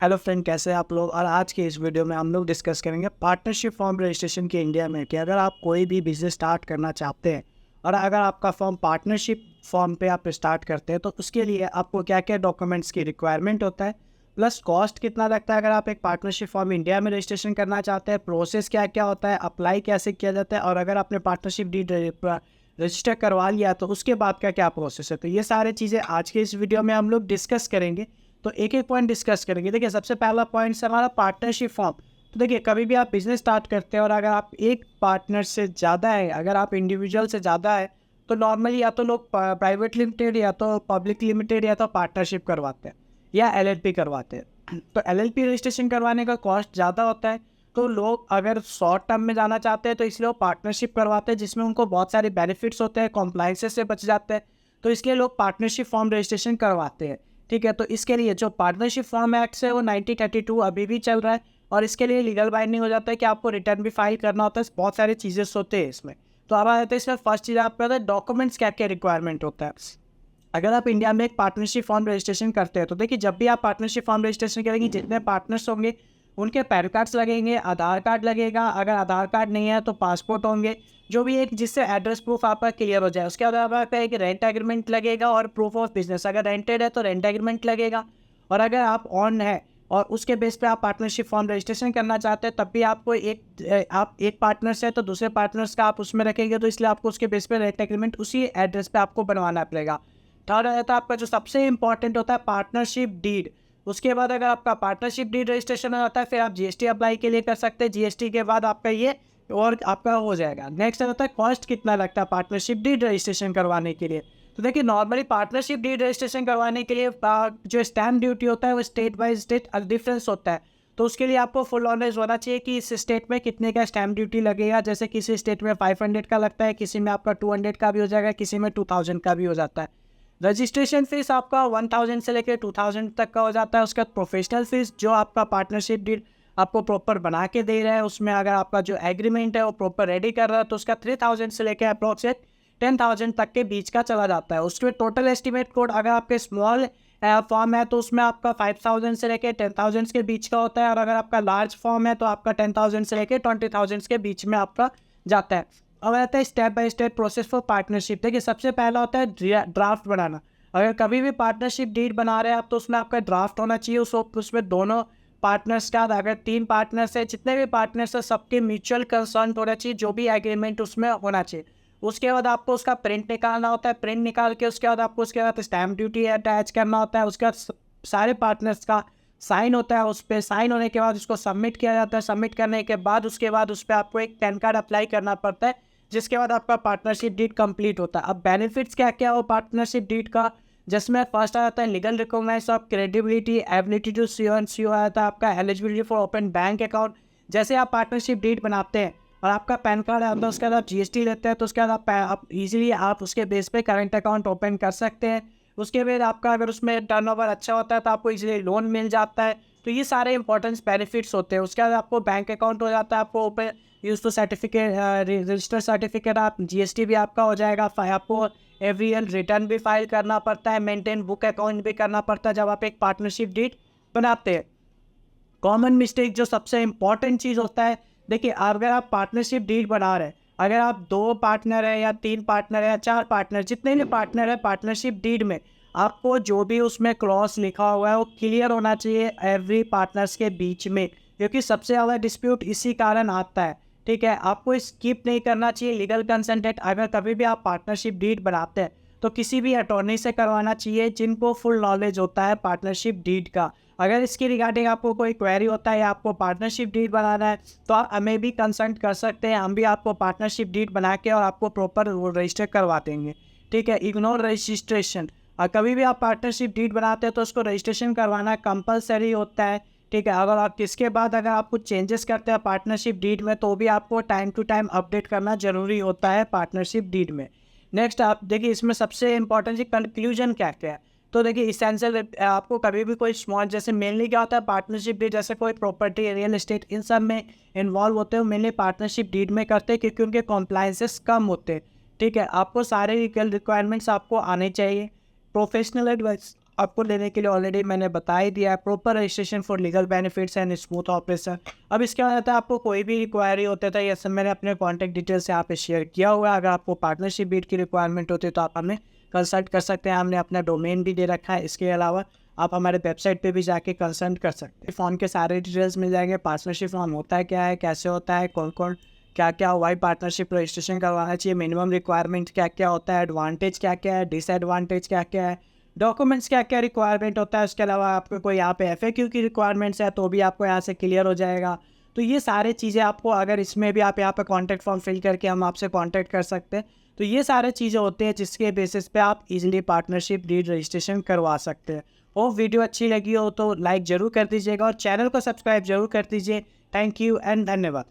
Hello friend, कैसे हैं आप लोग। और आज के इस वीडियो में हम लोग डिस्कस करेंगे पार्टनरशिप फॉर्म रजिस्ट्रेशन की इंडिया में कि अगर आप कोई भी बिजनेस स्टार्ट करना चाहते हैं और अगर आपका फॉर्म पार्टनरशिप फॉर्म पे आप स्टार्ट करते हैं तो उसके लिए आपको क्या क्या डॉक्यूमेंट्स की रिक्वायरमेंट होता है, प्लस कॉस्ट कितना लगता है अगर आप एक पार्टनरशिप फॉर्म इंडिया में रजिस्ट्रेशन करना चाहते हैं, प्रोसेस क्या क्या होता है, अप्लाई कैसे किया जाता है और अगर आपने पार्टनरशिप डीड रजिस्टर करवा लिया तो उसके बाद का क्या प्रोसेस है। तो ये सारी चीज़ें आज के इस वीडियो में हम लोग डिस्कस करेंगे। तो एक एक पॉइंट डिस्कस करेंगे। देखिए, सबसे पहला पॉइंट है हमारा पार्टनरशिप फॉर्म। तो देखिए, कभी भी आप बिजनेस स्टार्ट करते हैं और अगर आप एक पार्टनर से ज़्यादा है, अगर आप इंडिविजुअल से ज़्यादा है, तो नॉर्मली या तो लोग प्राइवेट लिमिटेड या तो पब्लिक लिमिटेड या तो पार्टनरशिप करवाते हैं या एलएलपी करवाते हैं। तो एलएलपी रजिस्ट्रेशन करवाने का कॉस्ट ज़्यादा होता है, तो लोग अगर शॉर्ट टर्म में जाना चाहते हैं तो इसलिए वो पार्टनरशिप करवाते हैं जिसमें उनको बहुत सारे बेनिफिट्स होते हैं, कॉम्प्लाइंसेस से बच जाते हैं। तो इसके लिए लोग पार्टनरशिप फॉर्म रजिस्ट्रेशन करवाते हैं। ठीक है, तो इसके लिए जो पार्टनरशिप फॉर्म एक्ट है वो 1932 अभी भी चल रहा है और इसके लिए लीगल बाइंडिंग हो जाता है कि आपको रिटर्न भी फाइल करना होता है। बहुत सारी चीज़ें होते हैं इसमें। तो अब आ जाते हैं इसमें फर्स्ट चीज़ आपका होता है डॉक्यूमेंट्स क्या क्या रिक्वायरमेंट होता है। अगर आप इंडिया में एक पार्टनरशिप फॉर्म रजिस्ट्रेशन करते हैं तो देखिए, जब भी आप पार्टनरशिप फॉर्म रजिस्ट्रेशन करेंगे जितने पार्टनर्स होंगे उनके पैन कार्ड्स लगेंगे, आधार कार्ड लगेगा, अगर आधार कार्ड नहीं है तो पासपोर्ट होंगे, जो भी एक जिससे एड्रेस प्रूफ आपका क्लियर हो जाए। उसके बाद आपका एक रेंट एग्रीमेंट लगेगा और प्रूफ ऑफ बिजनेस, अगर रेंटेड है तो रेंट एग्रीमेंट लगेगा। और अगर आप ऑन है और उसके बेस पे आप पार्टनरशिप फॉर्म रजिस्ट्रेशन करना चाहते हैं तब भी आपको आप एक पार्टनर्स है तो दूसरे पार्टनर्स का आप उसमें रखेंगे, तो इसलिए आपको उसके बेस पे रेंट एग्रीमेंट उसी एड्रेस पे आपको बनवाना पड़ेगा। थर्ड आ जाता है आपका जो सबसे इंपॉर्टेंट होता है पार्टनरशिप डीड। उसके बाद अगर आपका पार्टनरशिप डीड रजिस्ट्रेशन हो जाता है फिर आप जीएसटी अप्लाई के लिए कर सकते हैं। जीएसटी के बाद आपका ये और आपका हो जाएगा। नेक्स्ट होता है कॉस्ट कितना लगता है पार्टनरशिप डीड रजिस्ट्रेशन करवाने के लिए। तो देखिए, नॉर्मली पार्टनरशिप डीड रजिस्ट्रेशन करवाने के लिए जो स्टैम्प ड्यूटी होता है वो स्टेट बाय स्टेट डिफरेंस होता है। तो उसके लिए आपको फुल नॉलेज होना चाहिए कि इस स्टेट में कितने का स्टैम्प ड्यूटी लगेगा। जैसे किसी स्टेट में 500 का लगता है, किसी में आपका 200 का भी हो जाएगा, किसी में 2000 का भी हो जाता है। रजिस्ट्रेशन फीस आपका 1000 से लेकर 2000 तक का हो जाता है। उसके बाद प्रोफेशनल फीस जो आपका पार्टनरशिप डीड आपको प्रॉपर बना के दे रहा है, उसमें अगर आपका जो एग्रीमेंट है वो प्रॉपर रेडी कर रहा है तो उसका 3000 से लेकर अप्रोक्सीमेट 10,000 तक के बीच का चला जाता है। उसके टोटल एस्टिमेट कोड अगर आपके स्मॉल फॉर्म है तो उसमें आपका 5000 से लेकर 10,000 के बीच का होता है और अगर आपका लार्ज फॉर्म है तो आपका 10,000 से लेकर 20,000 के बीच में आपका जाता है। अब आता है step by step process for partnership. देखिए, सबसे पहला होता है ड्राफ्ट बनाना। अगर कभी भी पार्टनरशिप डीड बना रहे हैं आप तो उसमें आपका ड्राफ्ट होना चाहिए। उसमें दोनों पार्टनर्स का, अगर 3 पार्टनर्स है, जितने भी पार्टनर्स है सबके म्यूचुअल कंसर्न होना चाहिए, जो भी एग्रीमेंट उसमें होना चाहिए। उसके बाद आपको उसका प्रिंट निकालना होता है। प्रिंट निकाल के उसके बाद आपको उसके बाद स्टैम्प ड्यूटी अटैच करना होता है। उसके बाद सारे पार्टनर्स का साइन होता है। उस पर साइन होने के बाद उसको सबमिट किया जाता है। सबमिट करने के बाद उसके बाद उस पर आपको एक पैन कार्ड अप्लाई करना पड़ता है, जिसके बाद आपका पार्टनरशिप डीड कंप्लीट होता है। अब बेनिफिट्स क्या क्या हो पार्टनरशिप डीड का, जिसमें फर्स्ट आ जाता है legal recognize of credibility, ability to see and see आ जाता है आपका eligibility for open bank account. जैसे आप पार्टनरशिप डीड बनाते हैं और आपका पैन कार्ड है, उसके बाद आप जीएसटी लेते हैं तो उसके बाद आप इजीली आप उसके बेस पे करंट अकाउंट ओपन कर सकते हैं। उसके बाद आपका अगर उसमें टर्नओवर अच्छा होता है तो आपको इजीली लोन मिल जाता है। तो ये सारे इंपॉर्टेंट बेनिफिट्स होते हैं। उसके बाद आपको बैंक अकाउंट हो जाता है, आपको open use to certificate, register certificate, आप जीएसटी भी आपका हो जाएगा। आपको एवरी ईयर रिटर्न भी फाइल करना पड़ता है, मेंटेन बुक अकाउंट भी करना पड़ता है जब आप एक पार्टनरशिप डीड बनाते हैं। कॉमन मिस्टेक जो सबसे इंपॉर्टेंट चीज़ होता है, देखिए अगर आप पार्टनरशिप डीड बना रहे हैं, अगर आप 2 पार्टनर है या 3 पार्टनर है या 4 पार्टनर, जितने भी पार्टनर है पार्टनरशिप डीड में, आपको जो भी उसमें क्लॉज लिखा हुआ है वो क्लियर होना चाहिए एवरी पार्टनर्स के बीच में, क्योंकि सबसे ज़्यादा डिस्प्यूट इसी कारण आता है। ठीक है, आपको स्किप नहीं करना चाहिए लीगल कंसल्टेंट। अगर कभी भी आप पार्टनरशिप डीड बनाते हैं तो किसी भी अटॉर्नी से करवाना चाहिए जिनको फुल नॉलेज होता है पार्टनरशिप डीड का। अगर इसकी रिगार्डिंग आपको कोई क्वेरी होता है या आपको पार्टनरशिप डीड बनाना है तो आप हमें भी कंसल्ट कर सकते हैं। हम भी आपको पार्टनरशिप डीड बना के और आपको प्रॉपर रजिस्टर करवा देंगे। ठीक है, इग्नोर रजिस्ट्रेशन। और कभी भी आप पार्टनरशिप डीड बनाते हैं तो उसको रजिस्ट्रेशन करवाना कंपलसरी होता है। ठीक है, अगर आप किसके बाद अगर आप कुछ चेंजेस करते हैं पार्टनरशिप डीड में तो भी आपको टाइम टू टाइम अपडेट करना जरूरी होता है पार्टनरशिप डीड में। नेक्स्ट आप देखिए, इसमें सबसे इंपॉर्टेंट चीज कंक्लूजन क्या क्या है। तो देखिए, इसेंशियल आपको कभी भी कोई स्मॉल, जैसे मेनली क्या होता है पार्टनरशिप डीड, जैसे कोई प्रॉपर्टी, रियल एस्टेट, इन सब में इन्वॉल्व होते हैं, मेनली पार्टनरशिप डीड में करते हैं क्योंकि उनके कॉम्प्लाइंसेस कम होते हैं। ठीक है, आपको सारे लीगल रिक्वायरमेंट्स आपको आने चाहिए। प्रोफेशनल एडवाइस आपको लेने के लिए ऑलरेडी मैंने बता ही दिया है, proper registration for legal benefits and smooth operation. अब इसके बाद आता है आपको कोई भी रिक्वायरी होता था, ये सब मैंने अपने कॉन्टैक्ट डिटेल्स यहाँ पे शेयर किया हुआ है। अगर आपको पार्टनरशिप बीट की रिक्वायरमेंट होती है तो आप हमें कंसल्ट कर सकते हैं, हमने अपना डोमेन भी दे रखा है। इसके अलावा आप हमारे वेबसाइट पे भी जाके कंसल्ट कर सकते हैं। फ़ॉर्म के सारे डिटेल्स मिल जाएंगे, पार्टनरशिप फॉर्म होता है क्या है, कैसे होता है, कौन कौन क्या क्या वाई पार्टनरशिप रजिस्ट्रेशन करवाना चाहिए, मिनिमम रिक्वायरमेंट क्या क्या होता है, एडवांटेज क्या क्या है, डिसएडवांटेज क्या क्या है, डॉक्यूमेंट्स क्या क्या रिक्वायरमेंट होता है। उसके अलावा आपको कोई यहाँ पे एफएक्यू की रिक्वायरमेंट्स है तो भी आपको यहाँ से क्लियर हो जाएगा। तो ये सारी चीज़ें आपको, अगर इसमें भी आप यहाँ पे कॉन्टैक्ट फॉर्म फिल करके हम आपसे कॉन्टैक्ट कर सकते हैं, तो ये सारे चीज़ें होती हैं जिसके बेसिस पे आप इजीली पार्टनरशिप डीड रजिस्ट्रेशन करवा सकते हैं। और वीडियो अच्छी लगी हो तो लाइक ज़रूर कर दीजिएगा और चैनल को सब्सक्राइब जरूर कर दीजिए। थैंक यू एंड धन्यवाद।